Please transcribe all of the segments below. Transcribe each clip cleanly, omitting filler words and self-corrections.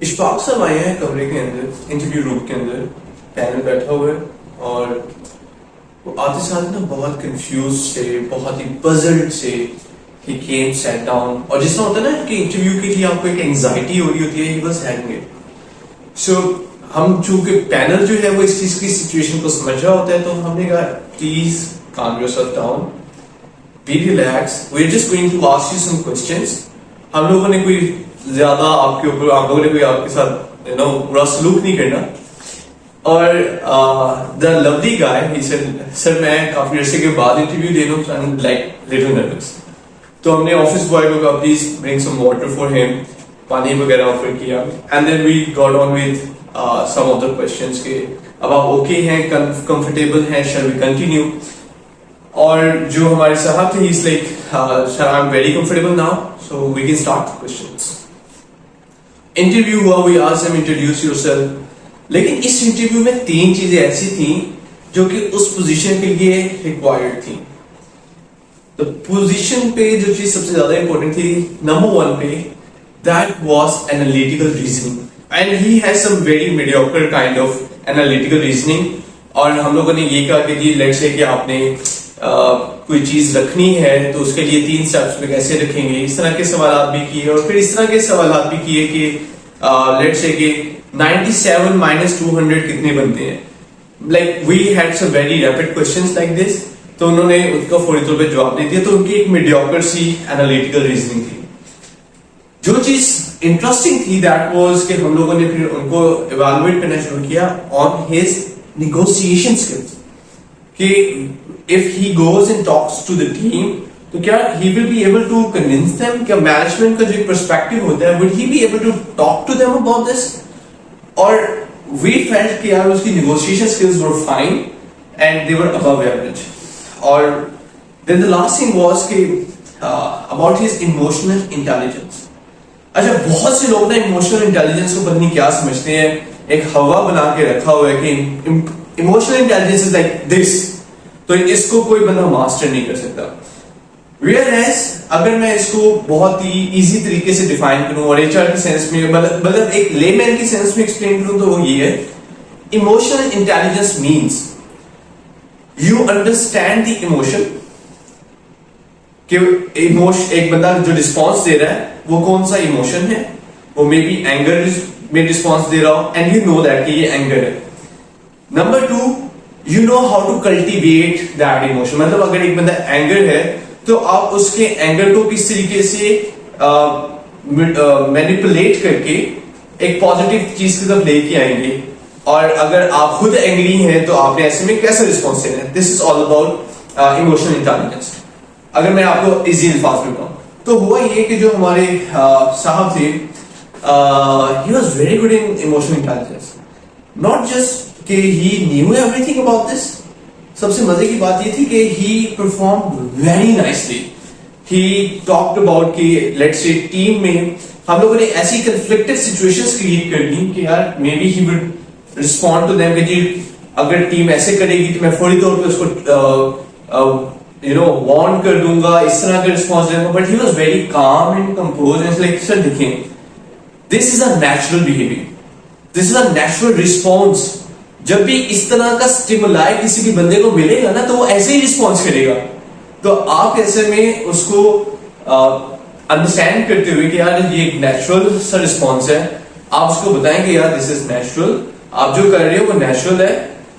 इशफाक साहब आए हैं कमरे के अंदर, इंटरव्यू रूम के अंदर, पैनल बैठा हुआ है और वो आते साथ ना बहुत कंफ्यूज से, बहुत ही पजल्ड से ही केम सैट डाउन। और जिस तरह होता है ना कि इंटरव्यू के लिए आपको एक एंजाइटी हो रही होती है, ही वाज हैविंग इट। सो हम चूंकि पैनल जो है वो इस चीज की सिचुएशन को समझ रहा होता है, तो हमने कहा please calm yourself down, be relax, we are just going to ask you some questions. हम लोगों ने कोई ज्यादा आपके ऊपर, आप लोगों ने कोई आपके साथ बुरा सलूक नहीं करना। और the lovely guy he said, sir मैं काफी अरसे के बाद इंटरव्यू दे रहा हूँ, लाइक लिटिल नर्वस। तो हमने ऑफिस बॉय को कहा please bring some water for him, पानी वगैरह ऑफर किया। And then we got on with some of the questions के अब आप ओके हैं, कंफर्टेबल हैं, शैल वी कंटिन्यू। और जो हमारे साहब थे, is like sir I am very comfortable now, so we can start questions. Interview हुआ, we asked him introduce yourself. लेकिन इस इंटरव्यू में 3 चीजें ऐसी थी जो कि उस पोजीशन के लिए रिक्वायर्ड थी। तो पोजीशन पे जो चीज सबसे ज्यादा इंपॉर्टेंट थी, नंबर 1 पे, that was analytical reasoning, and he has some very mediocre kind of analytical reasoning. और हम लोगों ने ये कहा कि जी लेट्स से कि आपने कोई चीज रखनी है तो उसके लिए 3 स्टेप्स में कैसे रखेंगे, इस तरह के सवाल भी किए। और फिर इस तरह के सवाल भी किए कि लेट्स से कि 97 माइनस 200 कितने बनते हैं। Like we had some very rapid questions like this. तो उन्होंने उसका फौरी तौर पे जवाब दे दिया। तो उनकी एक मीडियोकर सी एनालिटिकल रीजनिंग थी। जो चीज इंटरेस्टिंग थी दैट वाज कि हम लोगों ने फिर उनको इवैल्यूएट करना शुरू किया ऑन हिज नेगोशिएशन स्किल्स, कि if he goes and talks to the team, तो क्या he will be able to convince them, क्या मैनेजमेंट का जो पर्सपेक्टिव होता है, would he be able to talk to them about this. और we felt कि यार उसकी negotiation skills were fine and they were above average. और then the last thing was कि अबाउट हिज इमोशनल इंटेलिजेंस। अच्छा, बहुत से लोग ना इमोशनल इंटेलिजेंस को पता नहीं क्या समझते हैं, एक हवा बना के रखा हुआ है कि emotional intelligence is like this, तो इसको कोई बंदा मास्टर नहीं कर सकता। Whereas, अगर मैं इसको बहुत ही इजी तरीके से डिफाइन करूं और एचआर के सेंस में, मतलब एक लेमैन के सेंस में एक्सप्लेन करूं, तो वो ये है, emotional intelligence means you understand the emotion, कि इमोशन, एक बंदा जो रिस्पॉन्स दे रहा है वो कौन सा इमोशन है, वो मे बी एंगर में रिस्पॉन्स दे रहा हो एंड यू नो दैट कि ये एंगर है। Number 2, you know how to cultivate that emotion, मतलब अगर एक बंदा एंगर है तो आप उसके एंगर को किस तरीके से मैनिपुलेट करके एक पॉजिटिव चीज की तरफ लेके आएंगे। और अगर आप खुद एंग्री हैं तो आपने ऐसे में कैसे रिस्पॉन्स देना है। This is all about emotional intelligence. अगर मैं आपको इजी अल्फाज में कहूं तो हुआ ये कि जो हमारे साहब थे, he was very good in emotional intelligence, not just कि he knew everything about this. सबसे मजे की बात ये थी कि he perform very nicely. He talked about कि लेट्स से टीम में हम लोगों ने ऐसी कन्फ्लिक्टेड सिचुएशंस क्रिएट कर दी कि यार maybe he would respond to them कि जी अगर टीम ऐसे करेगी तो मैं फौरी तौर पे उसको वार्न कर दूंगा, इस तरह का रिस्पॉन्स देगा। But he was very calm and compose and like sir देखें, this is a natural behaviour, this is a natural response. जब भी इस तरह का स्टिमुलाई किसी भी बंदे को मिलेगा ना तो वो ऐसे ही रिस्पॉन्स करेगा। तो आप ऐसे में उसको अंडरस्टैंड करते हुए कि यार ये एक नेचुरल सा रिस्पॉन्स है, आप उसको बताएं कि यार दिस इज नेचुरल, आप जो कर रहे हो वो नेचुरल है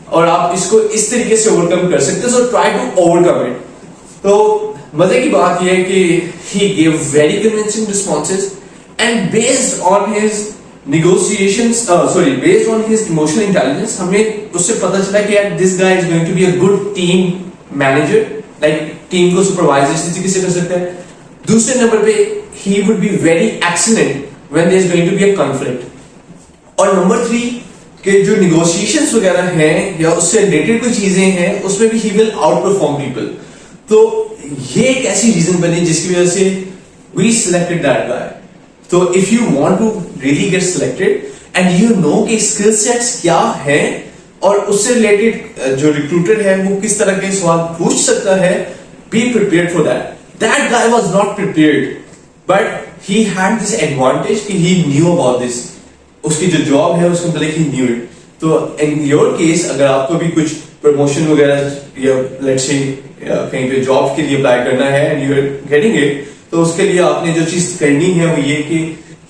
और आप इसको इस तरीके से ओवरकम कर सकते हो, so try to overcome it. तो मजे की बात यह है कि he gave very convincing responses and based on his negotiations, based on his emotional intelligence, हमें उससे पता चला कि यार this guy is going to be a good team manager, like team को सुपरवाइज इस तरीके से कर सकता है। दूसरे नंबर पे he would be very excellent when there is going to be a conflict। और नंबर 3 के जो negotiations वगैरह हैं या उससे रिलेटेड कोई चीजें हैं उसमें भी he will outperform people। तो ये एक ऐसी रीजन बनी जिसकी वजह से we selected that guy। तो if you want to really get selected and you know कि स्किल सेट्स क्या है और उससे रिलेटेड जो रिक्रूटर है वो किस तरह के सवाल पूछ सकता है, be prepared for that. That guy was not prepared but he had this advantage कि ही न्यू अबाउट दिस। उसकी जो जॉब है उसके मतलब ही न्यू इट। तो इन योर केस अगर आपको भी कुछ प्रमोशन वगैरह या लेट्स से कहीं पे जॉब के लिए अप्लाई करना है and you are getting it, तो उसके लिए आपने जो चीज करनी है वो ये कि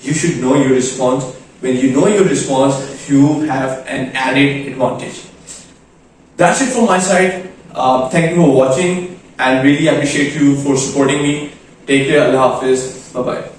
you should know your response. When you know your response you have an added advantage. That's it from my side. Thank you for watching and really appreciate you for supporting me. Take care, Allah हाफिज, bye bye.